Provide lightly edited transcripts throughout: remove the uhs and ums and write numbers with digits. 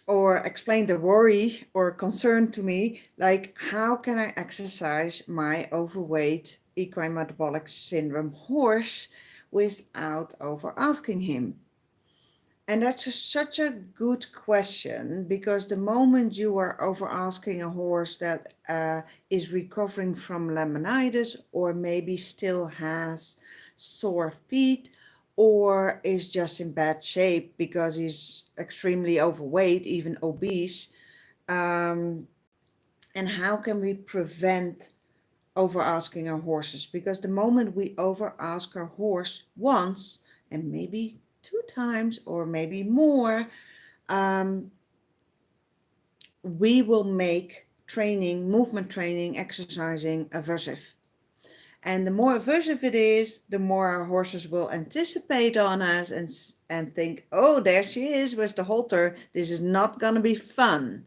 or explain the worry or concern to me, like how can I exercise my overweight equine metabolic syndrome horse without over asking him? And that's such a good question, because the moment you are over asking a horse that is recovering from laminitis, or maybe still has sore feet, or is just in bad shape because he's extremely overweight, even obese, and how can we prevent over asking our horses? Because the moment we over ask our horse once, and maybe two times or maybe more, we will make training, movement training, exercising aversive. And the more aversive it is, the more our horses will anticipate on us and think, oh, there she is with the halter. This is not going to be fun.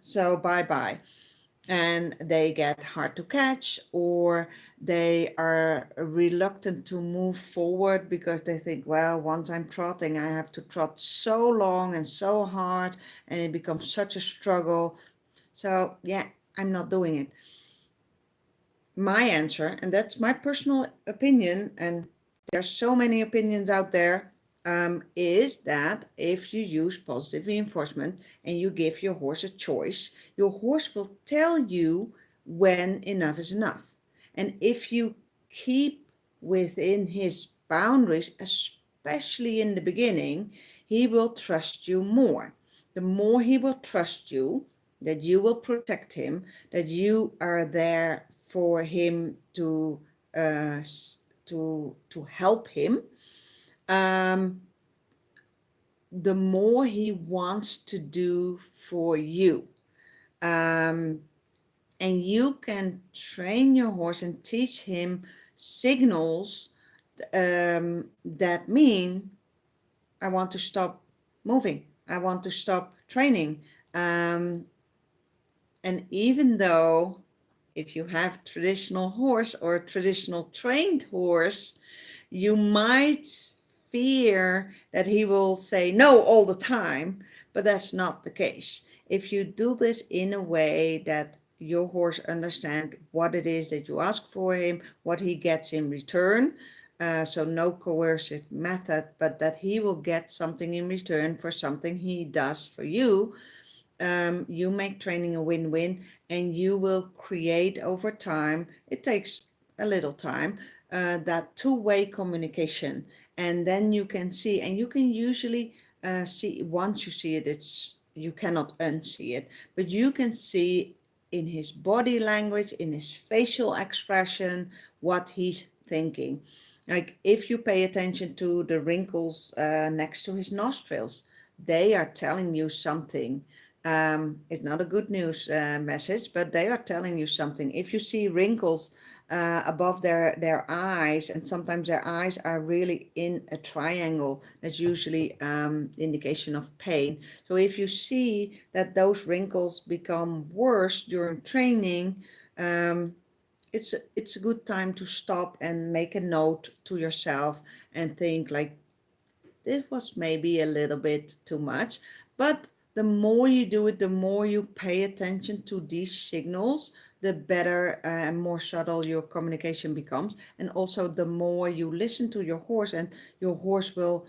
So bye-bye. And they get hard to catch, or they are reluctant to move forward because they think, well, once I'm trotting, I have to trot so long and so hard, and it becomes such a struggle. So yeah, I'm not doing it. My answer, and that's my personal opinion, and there's so many opinions out there, is that if you use positive reinforcement and you give your horse a choice, your horse will tell you when enough is enough. And if you keep within his boundaries, especially in the beginning, he will trust you more. The more he will trust you, that you will protect him, that you are there for him to help him, the more he wants to do for you. And you can train your horse and teach him signals that mean, I want to stop moving, I want to stop training. And even though if you have traditional horse or traditional trained horse, you might fear that he will say no all the time, but that's not the case. If you do this in a way that your horse understands what it is that you ask for him, what he gets in return, so no coercive method, but that he will get something in return for something he does for you, you make training a win-win, and you will create over time, it takes a little time, that two-way communication. And then you can see, and you can usually see, once you see it, you cannot unsee it, but you can see in his body language, in his facial expression, what he's thinking. Like if you pay attention to the wrinkles next to his nostrils, they are telling you something. It's not a good news message, but they are telling you something. If you see wrinkles above their eyes, and sometimes their eyes are really in a triangle, that's usually indication of pain. So if you see that those wrinkles become worse during training, it's a good time to stop and make a note to yourself and think like, this was maybe a little bit too much. But the more you do it, the more you pay attention to these signals, the better and more subtle your communication becomes. And also the more you listen to your horse, and your horse will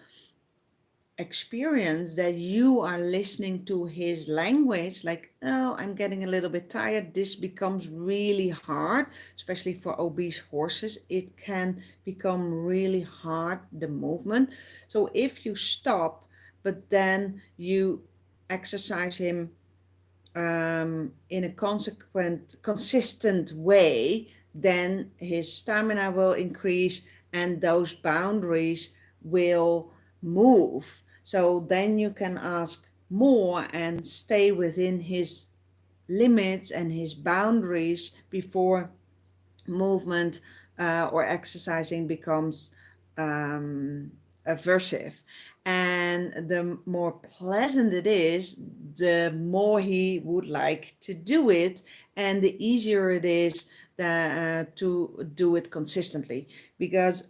experience that you are listening to his language, like, oh, I'm getting a little bit tired. This becomes really hard, especially for obese horses. It can become really hard, the movement. So if you stop, but then you exercise him in a consistent way, then his stamina will increase and those boundaries will move. So then you can ask more and stay within his limits and his boundaries before movement or exercising becomes aversive. And the more pleasant it is, the more he would like to do it, and the easier it is to do it consistently. Because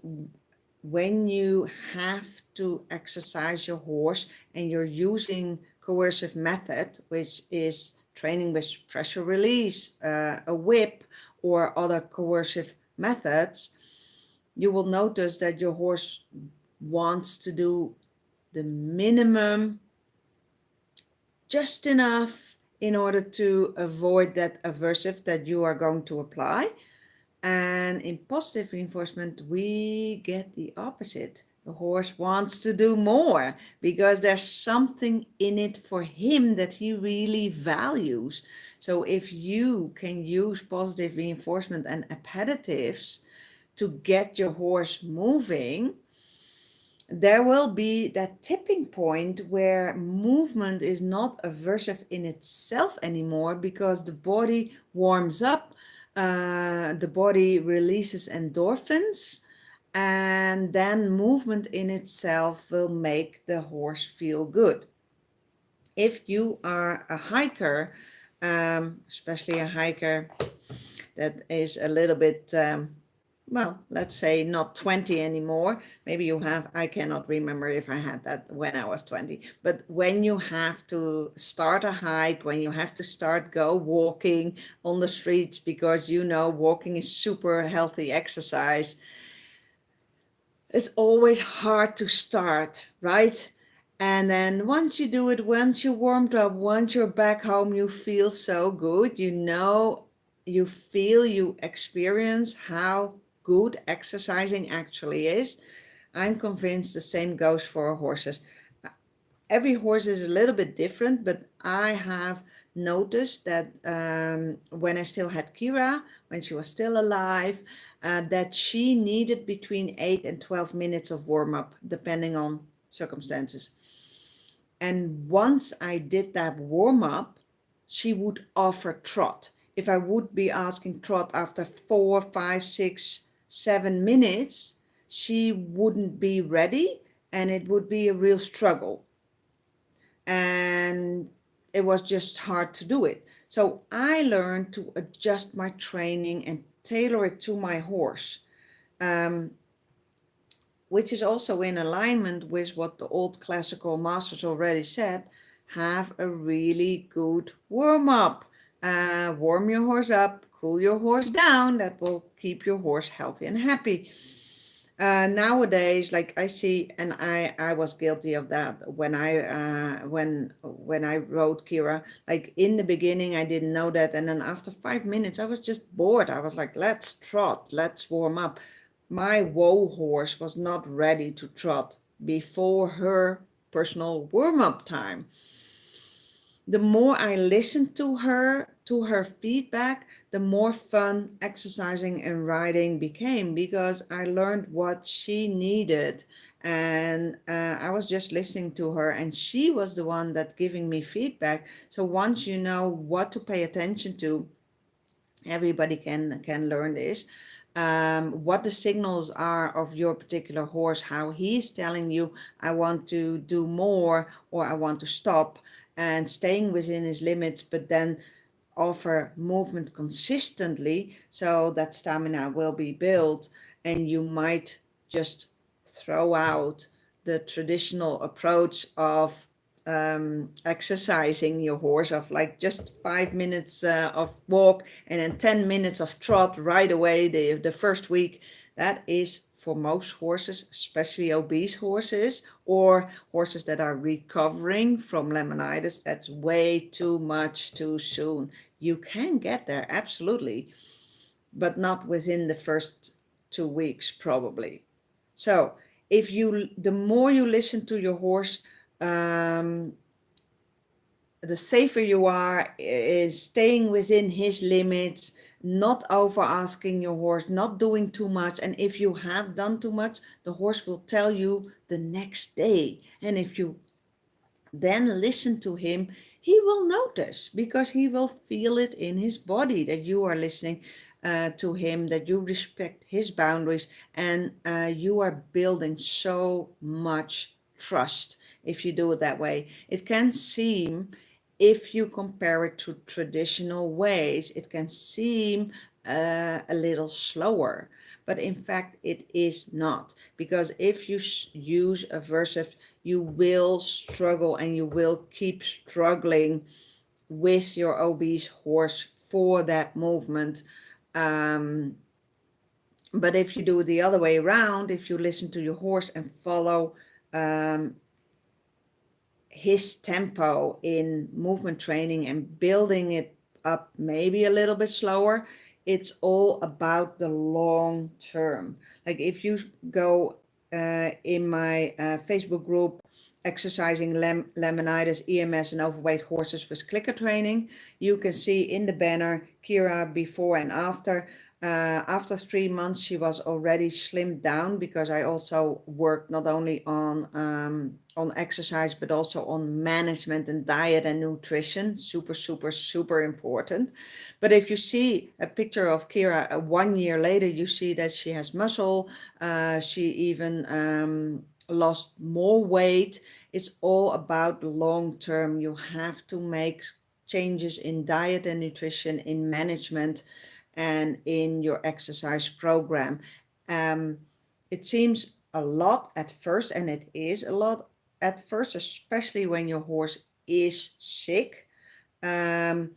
when you have to exercise your horse and you're using coercive method, which is training with pressure release, a whip, or other coercive methods, you will notice that your horse wants to do the minimum, just enough in order to avoid that aversive that you are going to apply. And in positive reinforcement, we get the opposite. The horse wants to do more because there's something in it for him that he really values. So if you can use positive reinforcement and appetives to get your horse moving, there will be that tipping point where movement is not aversive in itself anymore because the body warms up, the body releases endorphins, and then movement in itself will make the horse feel good. If you are a hiker, especially a hiker that is a little bit, well, let's say not 20 anymore. Maybe you have, I cannot remember if I had that when I was 20. But when you have to start a hike, when you have to go walking on the streets because you know walking is super healthy exercise, it's always hard to start, right? And then once you do it, once you warmed up, once you're back home, you feel so good. You know, you feel, you experience how good exercising actually is. I'm convinced the same goes for horses. Every horse is a little bit different, but I have noticed that when I still had Kira, when she was still alive, that she needed between 8 and 12 minutes of warm up, depending on circumstances. And once I did that warm up, she would offer trot. If I would be asking trot after 4, 5, 6, 7 minutes, she wouldn't be ready and it would be a real struggle. And it was just hard to do it. So I learned to adjust my training and tailor it to my horse, which is also in alignment with what the old classical masters already said. Have a really good warm up. Warm your horse up, cool your horse down. That will keep your horse healthy and happy. Nowadays, like I see, and I was guilty of that when I rode Kira. Like in the beginning, I didn't know that, and then after 5 minutes, I was just bored. I was like, let's trot, let's warm up. My woe horse was not ready to trot before her personal warm-up time. The more I listened to her feedback, the more fun exercising and riding became because I learned what she needed. And I was just listening to her, and she was the one that giving me feedback. So once you know what to pay attention to, everybody can learn this. What the signals are of your particular horse, how he's telling you, I want to do more or I want to stop, and staying within his limits, but then offer movement consistently so that stamina will be built, and you might just throw out the traditional approach of exercising your horse of like just 5 minutes of walk and then 10 minutes of trot right away the first week. That is for most horses, especially obese horses or horses that are recovering from laminitis. That's way too much too soon. You can get there, absolutely, but not within the first 2 weeks probably. So the more you listen to your horse, the safer you are, is staying within his limits, not over asking your horse, not doing too much. And if you have done too much, the horse will tell you the next day. And if you then listen to him, he will notice because he will feel it in his body that you are listening to him, that you respect his boundaries, and you are building so much trust if you do it that way. It can seem, if you compare it to traditional ways, it can seem a little slower. but in fact it is not. Because if you use aversive, you will struggle and you will keep struggling with your obese horse for that movement. Um, but if you do it the other way around, if you listen to your horse and follow um, his tempo in movement training and building it up maybe a little bit slower, it's all about the long term. Like if you go in my Facebook group, exercising laminitis, EMS, and overweight horses with clicker training, you can see in the banner Kira before and after. After 3 months, she was already slimmed down, because I also worked not only on exercise but also on management and diet and nutrition. Super, super, super important. But if you see a picture of Kira 1 year later, you see that she has muscle. She even lost more weight. It's all about long term. You have to make changes in diet and nutrition, in management, and in your exercise program. Um, it seems a lot at first, and it is a lot at first, especially when your horse is sick. Um,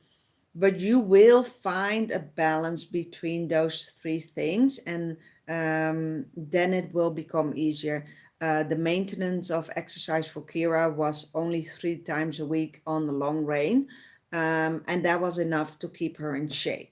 but you will find a balance between those three things, and then it will become easier. The maintenance of exercise for Kira was only 3 times a week on the long rein, and that was enough to keep her in shape.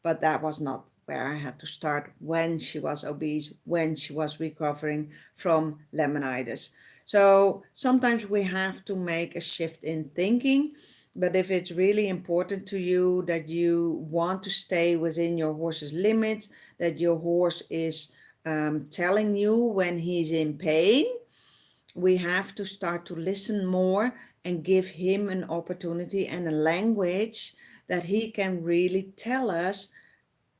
But that was not where I had to start when she was obese, when she was recovering from laminitis. So sometimes we have to make a shift in thinking. But if it's really important to you that you want to stay within your horse's limits, that your horse is telling you when he's in pain, we have to start to listen more and give him an opportunity and a language that he can really tell us,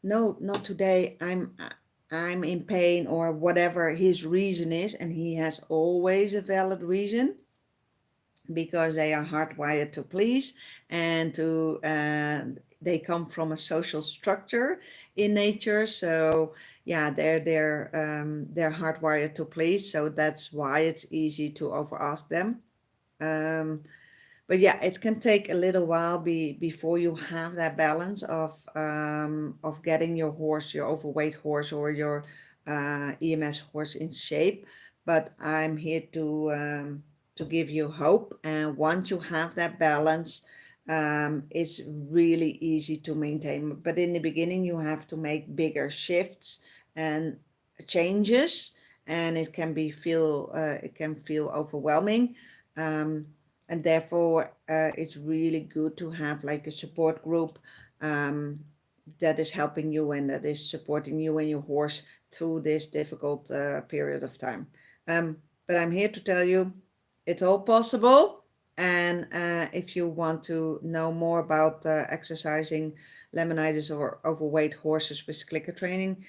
no, not today, I'm in pain, or whatever his reason is. And he has always a valid reason, because they are hardwired to please, and to they come from a social structure in nature. So yeah, they're hardwired to please. So that's why it's easy to over ask them. Um, but yeah, it can take a little while before you have that balance of getting your horse, your overweight horse, or your EMS horse in shape. But I'm here to give you hope. And once you have that balance, it's really easy to maintain. But in the beginning, you have to make bigger shifts and changes, and it can feel overwhelming. Um, and therefore it's really good to have like a support group um, that is helping you and that is supporting you and your horse through this difficult period of time. But I'm here to tell you it's all possible. And if you want to know more about exercising laminitis or overweight horses with clicker training,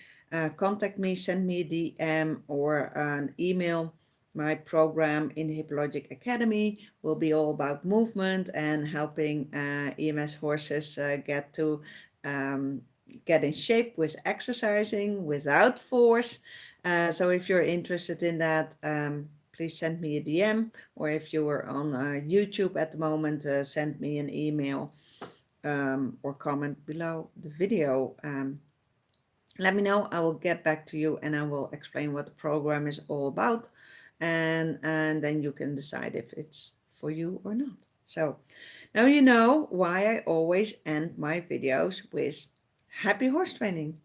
contact me, send me a DM or an email. My program in the HippoLogic Academy will be all about movement and helping EMS horses um, get in shape with exercising without force. So if you're interested in that, please send me a DM, or if you are on YouTube at the moment, send me an email or comment below the video. Let me know. I will get back to you and I will explain what the program is all about. And then you can decide if it's for you or not. So now you know why I always end my videos with happy horse training.